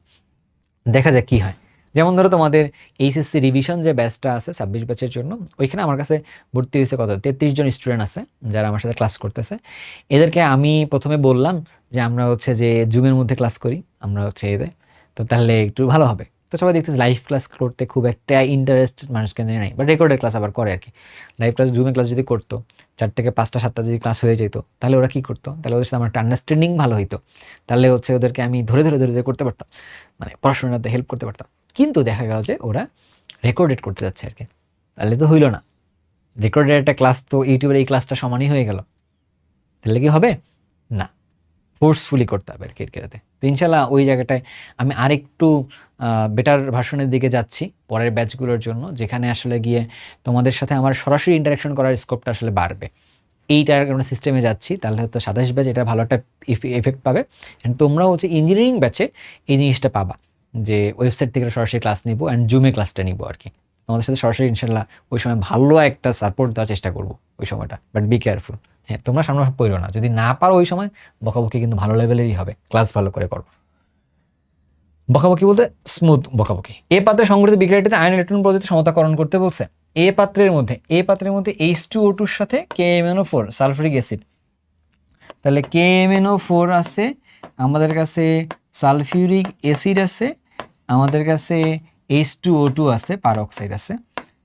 Speaker 1: দেখা যাক কি হয়। যেমন ধরো তোমাদের এইচএসসি রিভিশন যে ব্যাচটা আছে 26 ব্যাচের জন্য, ওইখানে আমার কাছে ভর্তি হয়েছে কত 33 জন স্টুডেন্ট আছে যারা আমার সাথে ক্লাস করতেছে। এদেরকে আমি প্রথমে বললাম যে আমরা হচ্ছে যে জুমের মধ্যে ক্লাস করি, আমরা হচ্ছে এদের, তো তাহলে একটু ভালো হবে। তো সবাই দেখতেছে লাইভ ক্লাস করতে খুব একটা ইন্টারেস্ট মানুষ কেন নাই, বাট রেকর্ডেড ক্লাস আবার করে আর কি। লাইভ ক্লাস জুমে ক্লাস যদি করতো 4 থেকে 5টা 7টা যদি ক্লাস হয়ে যেত, তাহলে ওরা কি করতো, তাহলে ওদের সাথে আমার একটা আন্ডারস্ট্যান্ডিং ভালো হইতো, তাহলে হচ্ছে ওদেরকে আমি ধরে ধরে ধরে ধরে করতে পারতাম, মানে পড়াশোনাতে হেল্প করতে পারতাম। কিন্তু দেখা গেল যে ওরা রেকর্ডেড করতে যাচ্ছে আর কি, তাহলে তো হইল না। রেকর্ডেড একটা ক্লাস তো ইউটিউবের এই ক্লাসটা সমানই হয়ে গেল, তাহলে কি হবে না, ফোর্সফুলি করতে হবে আর কি এটাতে। তো ইনশাল্লাহ ওই জায়গাটায় আমি আরেকটু বেটার ভার্সনের দিকে যাচ্ছি পরের ব্যাচগুলোর জন্য, যেখানে আসলে গিয়ে তোমাদের সাথে আমার সরাসরি ইন্টারাকশন করার স্কোপটা আসলে বাড়বে। এইটার আমরা সিস্টেমে যাচ্ছি, তাহলে হয়তো 27 ব্যাচ এটা ভালো একটা এফেক্ট পাবে। অ্যান্ড তোমরাও হচ্ছে ইঞ্জিনিয়ারিং ব্যাচে এই জিনিসটা পাবা, যে ওয়েবসাইট থেকে সরাসরি ক্লাস নিবো অ্যান্ড জুমে ক্লাসটা নিবো আর কি। তোমাদের সাথে সরাসরি ইনশাল্লাহ ওই সময় ভালো একটা সাপোর্ট দেওয়ার চেষ্টা করবো ওই সময়টা, বাট বি কেয়ারফুল। হ্যাঁ, তোমরা সামনে পড়ো না, যদি না পারো ওই সময় বকাবকি কিন্তু ভালো লেভেলেরই হবে, ক্লাস ভালো করে করো। বকাবকি বলতে স্মুথ বকাবকি। এ পাত্রে সংগঠিত বিক্রিয়াটিতে আয়ন ইলেকট্রন পদ্ধতি সমতাকরণ করতে বলছে। এ পাত্রের মধ্যে H2O2 সাথে KMnO4 সালফারিক অ্যাসিড, তাহলে KMnO4 আছে, আমাদের কাছে সালফিউরিক অ্যাসিড আছে, আমাদের কাছে H2O2 আছে, পারঅক্সাইড আছে।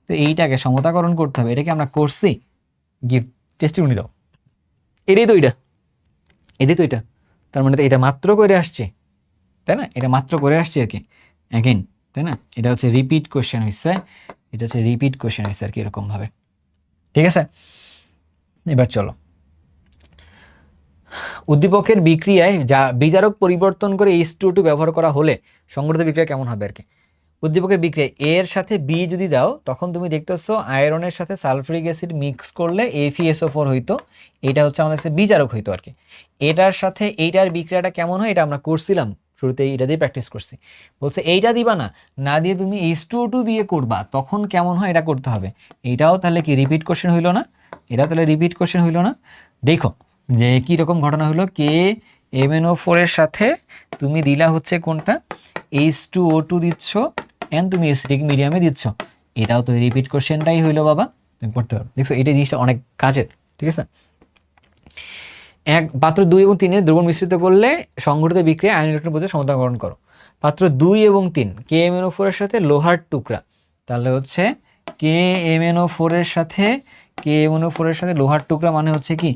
Speaker 1: তো এইটাকে সমতাকরণ করতে হবে, এটাকে আমরা করছি, গিফট টেস্টিমনি দাও। এটাই তো এটা, তার মানে তো এটা মাত্র করে আসছে, তাই না? এটা মাত্র করে আসছে আর কি, অ্যাগেন, তাই না? এটা হচ্ছে রিপিট কোশ্চেন হয়েছে, আর কি এরকম ভাবে, ঠিক আছে? এবার চলো, উদ্দীপকের বিক্রিয়ায় যা বিজারক পরিবর্তন করে H2O2 ব্যবহার করা হলে সংগঠিত বিক্রিয়া কেমন হবে আর কি। উদ্দীপকের বিক্রিয়া এর সাথে বি যদি দাও, তখন তুমি দেখতেছো আয়রনের সাথে সালফারিক অ্যাসিড মিক্স করলে FeSO4 হইতো, এটা হচ্ছে আমাদের কাছে বিজারক হইতো আর কি। এটার সাথে এইটার বিক্রিয়াটা কেমন হয় এটা আমরা করছিলাম শুরুতে, এটা দিয়ে প্র্যাকটিস করছি। বলছে এইটা দিবা না, না দিয়ে তুমি H2O2 দিয়ে করবা, তখন কেমন হয় এটা করতে হবে। এটাও তাহলে কি রিপিট কোশ্চেন হইলো না? এটাও তাহলে রিপিট কোশ্চেন হইলো না? দেখো যে কি রকম ঘটনা হলো, KMnO4 এর সাথে তুমি দিলা হচ্ছে কোনটা, H2O2 দিচ্ছ, এন্ড তুমি অ্যাসিডিক মিডিয়ামে দিচ্ছ, এটাও তো রিপিট কোশ্চেনটাই হইলো বাবা, তুমি পড়তে পারো। দেখছো এটা জিনিসটা অনেক কাজের, ঠিক আছে? এক পাত্র 2 এবং 3 দ্রবণ মিশ্রিত করলে সংঘটিত বিক্রিয়া আয়ন ইলেকট্রন পদ্ধতি সমতাকরণ করো। পাত্র 2 এবং 3 KMnO4 এর সাথে লোহার টুকরা, তাহলে হচ্ছে KMnO4 এর সাথে লোহার টুকরা মানে হচ্ছে কি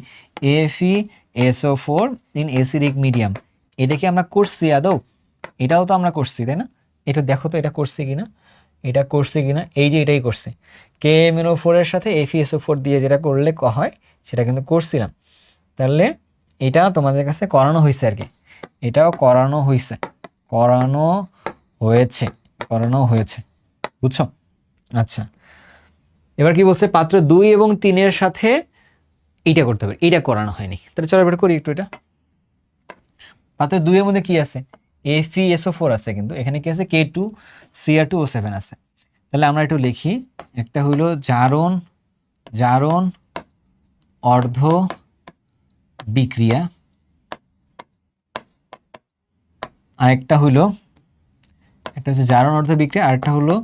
Speaker 1: FeSO4 ইন অ্যাসিডিক মিডিয়াম। এটা কি আমরা করছি আদৌ? এটাও তো আমরা করছি, তাই না? এটা দেখো তো এটা করছি কিনা, এই যে এটাই করছি। KMnO4 এর সাথে FeSO4 দিয়ে যেটা করলে হয় সেটা কিন্তু করছিলাম। তাহলে এটা তোমাদের কাছে করানো হয়েছে আর কি, এটাও করানো হয়েছে, বুঝছো? আচ্ছা, এবার কি বলছে, পাত্র 2 এবং 3 এর সাথে এইটা করতে হবে, এটা করানো হয়নি, তাহলে চলো এবার করি একটু। এটা পাত্র 2 এর মধ্যে কি আছে, FeSO4 আছে, কিন্তু এখানে কি আছে, K2Cr2O7 আছে। তাহলে আমরা একটু লিখি, একটা হইলো জারণ অর্ধ বিক্রিয়া, আরেকটা হলো, একটা হচ্ছে জারণ অর্ধ বিক্রিয়া, আরেকটা হলো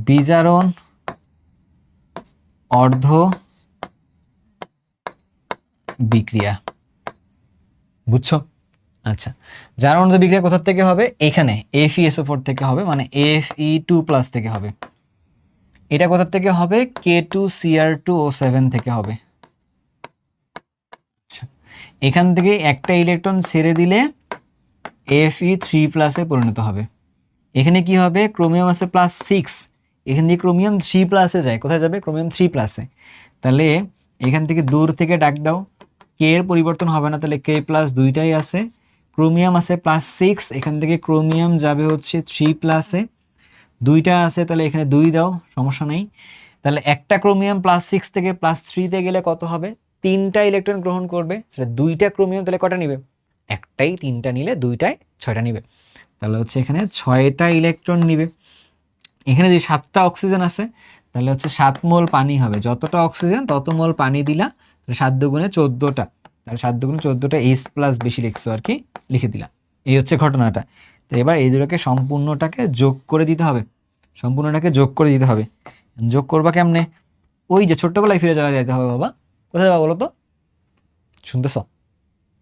Speaker 1: বিজারণ অর্ধ বিক্রিয়া। বুঝছো? আচ্ছা, জারণ অর্ধ বিক্রিয়া কোথা থেকে হবে? এখানে FeSO4 থেকে হবে, মানে Fe2+ থেকে হবে। এটা কোথা থেকে হবে? K2Cr2O7 থেকে হবে। আচ্ছা, এখান থেকে একটা ইলেকট্রন ছেড়ে দিলে Fe3+ পরিণত হবে। এখানে কি হবে? ক্রোমিয়াম আছে +6, এখান থেকে ক্রোমিয়াম 3+ যায়। কোথায় যাবে? ক্রোমিয়াম 3+। তাহলে এখান থেকে দূর থেকে ডাক দাও, কে এর পরিবর্তন হবে না, তাহলে K+ দুইটাই আছে। ক্রোমিয়াম আছে +6, এখান থেকে ক্রোমিয়াম যাবে হচ্ছে 3+এ, দুইটা আছে, তাহলে এখানে 2 দাও, সমস্যা নেই। তাহলে একটা ক্রোমিয়াম +6 থেকে +3-তে গেলে কত হবে? 3টা ইলেকট্রন গ্রহণ করবে। সেটা 2টা ক্রোমিয়াম, তাহলে কটা নিবে? একটাই, 3টা নিলে 2টায় 6টা নিবে। তাহলে হচ্ছে এখানে 6টা ইলেকট্রন নিবে। এখানে যে 7টা অক্সিজেন আছে, তাহলে হচ্ছে 7 মোল পানি হবে। যতটা অক্সিজেন তত মোল পানি দিলা, তাহলে 7 দুগুণে 14টা, তাহলে 7 দুগুণে 14টা H+ বেশি লিখছো আর কি, লিখে দিলাম। এই হচ্ছে ঘটনাটা। তো এবার এই দুটোকে সম্পূর্ণটাকে যোগ করে দিতে হবে, সম্পূর্ণটাকে যোগ করে দিতে হবে। যোগ করবা কেমনে? ওই যে ছোট্টবেলায় ফিরে যাওয়া যাইতে হবে বাবা। কোথায় যাবা বলো তো? শুনতেছ?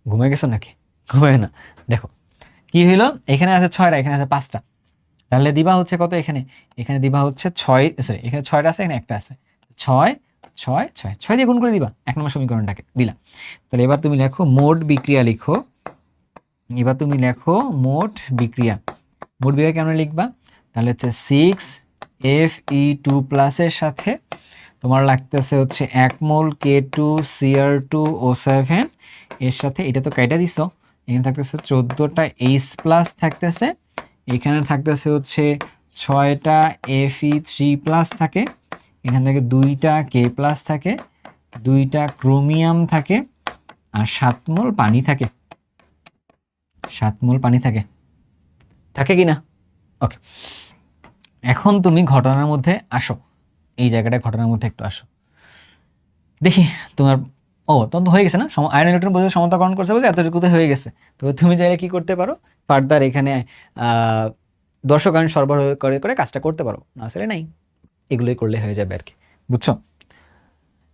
Speaker 1: ঘুমায় গেছো নাকি? ঘুমায় না। দেখো কি হইলো, এখানে আছে 6টা, এখানে আছে 5টা, তাহলে দিবা হচ্ছে কত? এখানে এখানে দিবা হচ্ছে 6, সরি এখানে 6টা আছে, এখানে একটা আছে, 6 6 6 6 দিয়ে গুণ করে দিবা 1 নম্বর সমীকরণটাকে দিলা। তাহলে এবার তুমি লেখো মোট বিক্রিয়া, লিখো এবার তুমি লেখো মোট বিক্রিয়া। মোট বিক্রিয়া কেমন লিখবা? তাহলে হচ্ছে 6Fe2+ এর সাথে তোমার লাগতেছে হচ্ছে 1 মোল K2Cr2O7 এর সাথে, এটা তো কাইটা দিছো, এখানে থাকতেছে 14টা H+ থাকতেছে, এখানে থাকতেছে হচ্ছে 6টা Fe3+ থাকে, এখান থেকে 2টা K+ থাকে, 2টা ক্রোমিয়াম থাকে, আর 7 মোল পানি থাকে। 7 মোল পানি থাকে, থাকে কি না? ওকে, এখন তুমি ঘটনার মধ্যে আসো, এই জায়গাটা ঘটনার মধ্যে একটু আসো, দেখি তোমার। তখন তো হয়ে গেছে না, আয়রন ইলেকট্রন পদ্ধতি সমতাকরণ করছে বলতে এতটুকুতে হয়ে গেছে। তবে তুমি চাইলে কি করতে পারো, ফার্দার এখানে দর্শক আয়ন সরবরাহ করে করে কাজটা করতে পারো, না আসলে নাই, এগুলোই করলে হয়ে যাবে আর কি। বুঝছো?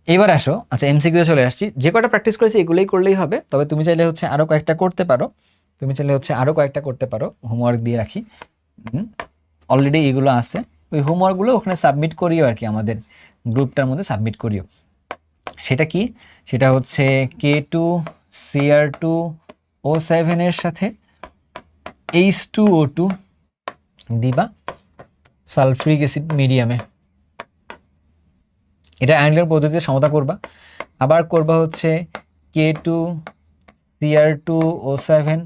Speaker 1: এবার আসো, আচ্ছা এমসিকিউ চলে আসছি। যে কয়টা প্র্যাকটিস করেছি এগুলোই করলেই হবে, তবে তুমি চাইলে হচ্ছে আরো কয়েকটা করতে পারো, তুমি চাইলে হচ্ছে আরো কয়েকটা করতে পারো। হোমওয়ার্ক দিয়ে রাখি, অলরেডি এগুলো আছে, ওই হোমওয়ার্কগুলো ওখানে সাবমিট করিও আর কি, আমাদের গ্রুপটার মধ্যে সাবমিট করিও। সেটা কি? সেটা হচ্ছে K2Cr2O7 এর সাথে H2O2 দিবা সালফিউরিক অ্যাসিড মিডিয়ামে, এটা আয়নিক পদ্ধতিতে সমতা করবা। আবার করবা হচ্ছে K2Cr2O7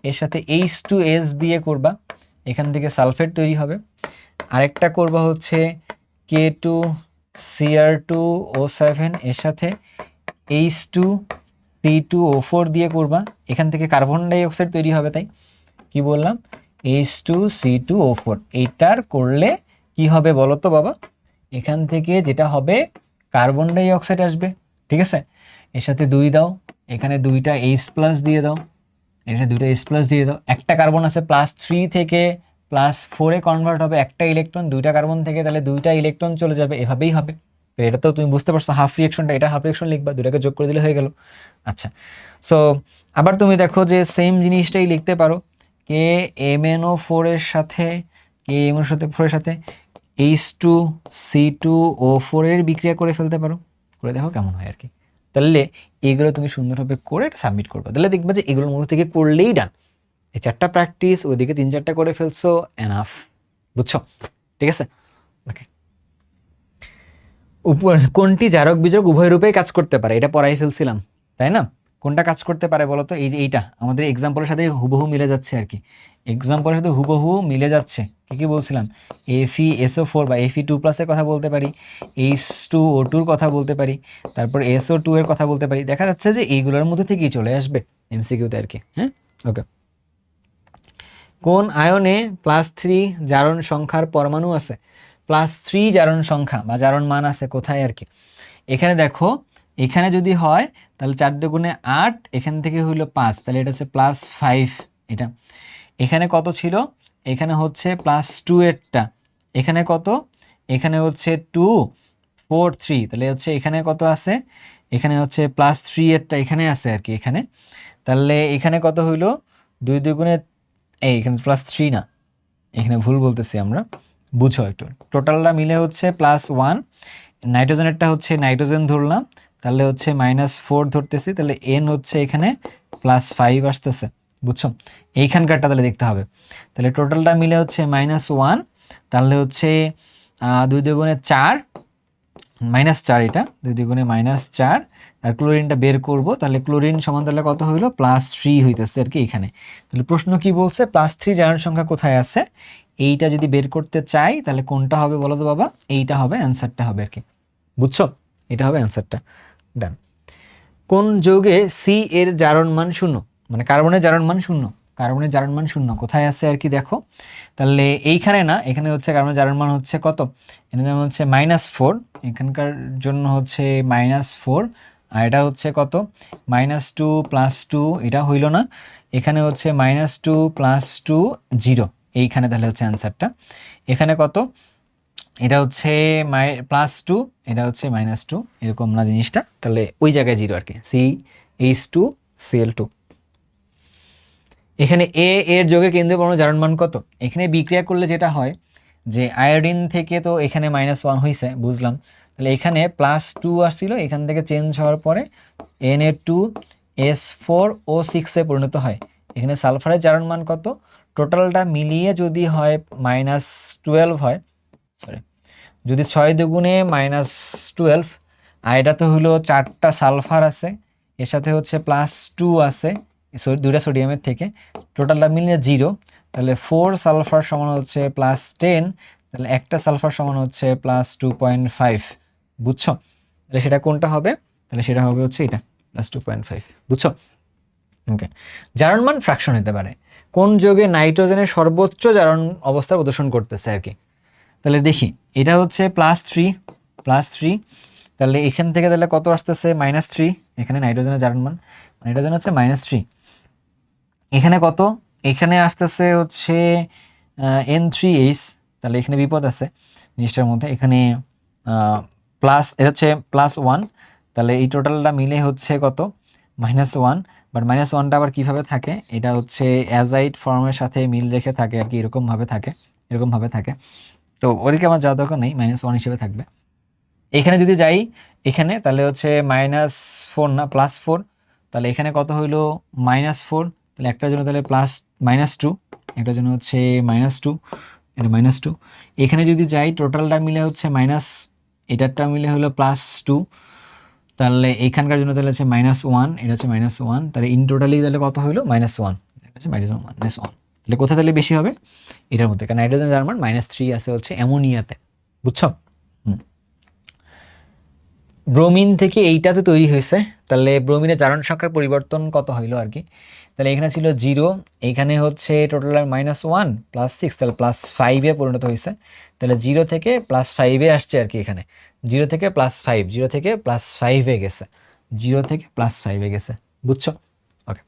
Speaker 1: এর সাথে H2S দিয়ে করবা, এখান থেকে সালফেট তৈরি হবে। আরেকটা করবা হচ্ছে K2Cr2O7 এর সাথে H2C2O4 দিয়ে করবা, এখান থেকে কার্বন ডাই অক্সাইড তৈরি হবে। তাই কি বললাম? H2C2O4, এইটার করলে কি হবে বলো তো বাবা? এখান থেকে যেটা হবে কার্বন ডাই অক্সাইড আসবে, ঠিক আছে? এর সাথে 2 দাও, এখানে 2টা H+ দিয়ে দাও, এখানে 2টা H+ দিয়ে দাও। একটা কার্বন আছে +3 থেকে +4-এ কনভার্ট হবে, একটা ইলেকট্রন 2টা কার্বন থেকে, তাহলে 2টা ইলেকট্রন চলে যাবে, এভাবেই হবে। তো এটা তো তুমি বুঝতে পারছো, হাফ রিঅ্যাকশনটা, এটা হাফ রিঅ্যাকশন লিখবা, 2টাকে যোগ করে দিলে হয়ে গেল। আচ্ছা, সো আবার তুমি দেখো যে সেম জিনিসটাই লিখতে পারো, KMnO4 এর সাথে KMnO4 এর সাথে H2C2O4 এর বিক্রিয়া করে ফেলতে পারো, করে দেখো কেমন হয় আর কি। তাহলে এগুলো তুমি সুন্দরভাবে করে সাবমিট করবে, তাহলে দেখবা যে এগুলোর মধ্যে থেকে করলেই ডান। এই 4টা প্র্যাকটিস, ওইদিকে 3-4টা করে ফেলছো, এনাফ। বুঝছো? ঠিক আছে, ওকে। কোনটি জারক বিজারক উভয় রূপেই কাজ করতে পারে, এটা পড়াই ফেলছিলাম তাই না? কোনটা কাজ করতে পারে বলো তো? এই যে এইটা আমাদের এক্সাম্পলের সাথে হুবহু মিলে যাচ্ছে আর কি, এক্সাম্পলের সাথে হুবহু মিলে যাচ্ছে। কি বলছিলাম? FeSO4 বা Fe2+ এর কথা বলতে পারি, H2O2 এর কথা বলতে পারি, তারপর SO2 এর কথা বলতে পারি। দেখা যাচ্ছে যে এইগুলোর মধ্যে থেকেই চলে আসবে এমসিকিউতে আর কি। হ্যাঁ, ওকে। কোন আয়নে +3 জারণ সংখ্যার পরমাণু আছে? +3 জারণ সংখ্যা বা জারণ মান আছে কোথায় আর কি? এখানে দেখো, এখানে যদি হয় তাহলে 4 দুগুণে 8, এখান থেকে হইলো 5, তাহলে এটা হচ্ছে +5। এটা এখানে কত ছিল, এখানে হচ্ছে +2 এরটা, এখানে কত, এখানে হচ্ছে 2 4 3, তাহলে হচ্ছে এখানে কত আছে, এখানে হচ্ছে +3 এরটা এখানে আছে আর কি এখানে। তাহলে এখানে কত হইলো, 2 দুগুণে এখানে +3 না, এখানে ভুল বলতেছি আমরা, বুঝো একটু। টোটালটা মিলে হচ্ছে +1, নাইট্রোজেনেরটা হচ্ছে নাইট্রোজেন ধরলাম, তাহলে হচ্ছে -4 ধরতেছি, তাহলে n হচ্ছে এখানে +5 আসতেছে, বুঝছো। এইখানকারটা তাহলে দেখতে হবে, তাহলে টোটালটা মিলে হচ্ছে -1, তাহলে হচ্ছে 2 দুগুণে 4, -4, এটা 2 দুগুণে -4, আর ক্লোরিনটা বের করব, তাহলে ক্লোরিন সমান তাহলে কত হইলো, +3 হইতেছে আর কি এখানে। তাহলে প্রশ্ন কি বলছে, +3 জারণ সংখ্যা কোথায় আছে, এইটা যদি বের করতে চাই তাহলে কোনটা হবে বলো তো বাবা, এইটা হবে অ্যান্সারটা হবে আর কি, বুঝছো, এটা হবে অ্যান্সারটা। ডান। কোন যৌগে সি এর জারণ মান 0, মানে কার্বনের জারণ মান 0, কার্বনের জারণ মান 0 কোথায় আছে আর কি দেখো, তাহলে এইখানে না, এখানে হচ্ছে কার্বনের জারণ মান হচ্ছে কত, এখানে যেমন হচ্ছে -4, এখানকার জন্য হচ্ছে -4, আর এটা হচ্ছে কত, -2 +2, এটা হইল না, এখানে হচ্ছে -2 +2 0, এইখানে তাহলে হচ্ছে অ্যান্সারটা। এখানে কত, এটা হচ্ছে +2, এটা হচ্ছে -2, এরকম না জিনিসটা, তাহলে ওই জায়গায় 0 আর কি, CH2Cl2। এখানে এ এর যোগে কেন্দ্রীয় পরমাণু জারণ মান কত, এখানে বিক্রিয়া করলে যেটা হয় যে আয়োডিন থেকে তো এখানে -1 হয়েছে বুঝলাম, তাহলে এখানে +2 আসছিল, এখান থেকে চেঞ্জ হওয়ার পরে Na2S4O6 এ পরিণত হয়। এখানে সালফারের জারণ মান কত, টোটালটা মিলিয়ে যদি হয় -12 হয়, সরি, যদি 6 দুগুণে -12, আর এটা তো হলো 4টা সালফার আছে, এর সাথে হচ্ছে +2 আছে, দুইটা সোডিয়ামের থেকে, টোটালটা মিলিয়ে 0, তাহলে 4 সালফার সমান হচ্ছে +10, তাহলে একটা সালফার সমান হচ্ছে +2.5, বুঝছো। তাহলে সেটা কোনটা হবে, তাহলে সেটা হবে হচ্ছে এটা +2.5, বুঝছো। ওকে, জারণ মান ফ্র্যাকশন হতে পারে, কোন যৌগে নাইট্রোজেনের সর্বোচ্চ জারণ অবস্থা প্রদর্শন করতেছে আর কি। তাহলে দেখি, এটা হচ্ছে +3, তাহলে এখান থেকে তাহলে কত আসতেছে, -3, এখানে নাইট্রোজেনের জারণ মান, নাইট্রোজেন হচ্ছে -3, এখানে কত, এখানে আসতেছে হচ্ছে N3H, তাহলে এখানে বিপদ আছে জিনিসটার মধ্যে, এখানে প্লাস, এটা হচ্ছে +1, তাহলে এই টোটালটা মিলে হচ্ছে কত, -1, বাট -1টা আবার কিভাবে থাকে, এটা হচ্ছে অ্যাজাইড ফর্মের সাথে মিল রেখে থাকে আর কি, এরকমভাবে থাকে, তো ওদিকে আমার যাওয়া দরকার নেই, -1 হিসেবে থাকবে। এখানে যদি যাই, এখানে তাহলে হচ্ছে -4 না +4, তাহলে এখানে কত হইলো, -4, তাহলে একটার জন্য তাহলে -2, একটার জন্য হচ্ছে -2, এটা -2, এখানে যদি যাই টোটালটা মিলে হচ্ছে এটারটা মিলে হলো +2, তাহলে এখানকার জন্য তাহলে হচ্ছে -1, এটা হচ্ছে -1, তাহলে ইন টোটালি তাহলে কত হইলো, -1, এটা হচ্ছে -1, তাহলে কোথায় তাহলে বেশি হবে, এটার মধ্যে, কারণ নাইট্রোজেন যার মান -3 আছে হচ্ছে অ্যামোনিয়াতে, বুঝছো। ব্রোমিন থেকে এইটাতে তৈরি হয়েছে, তাহলে ব্রোমিনের জারণ সংখ্যার পরিবর্তন কত হইলো আর কি, তাহলে এখানে ছিল 0, এখানে হচ্ছে টোটাল -1 +6, তাহলে +5 এ পরিণত হয়েছে, তাহলে 0 থেকে +5 এ আসছে আর কি, এখানে 0 থেকে +5, 0 থেকে +5 এ গেছে, 0 থেকে +5 এ গেছে, বুঝছো। ওকে।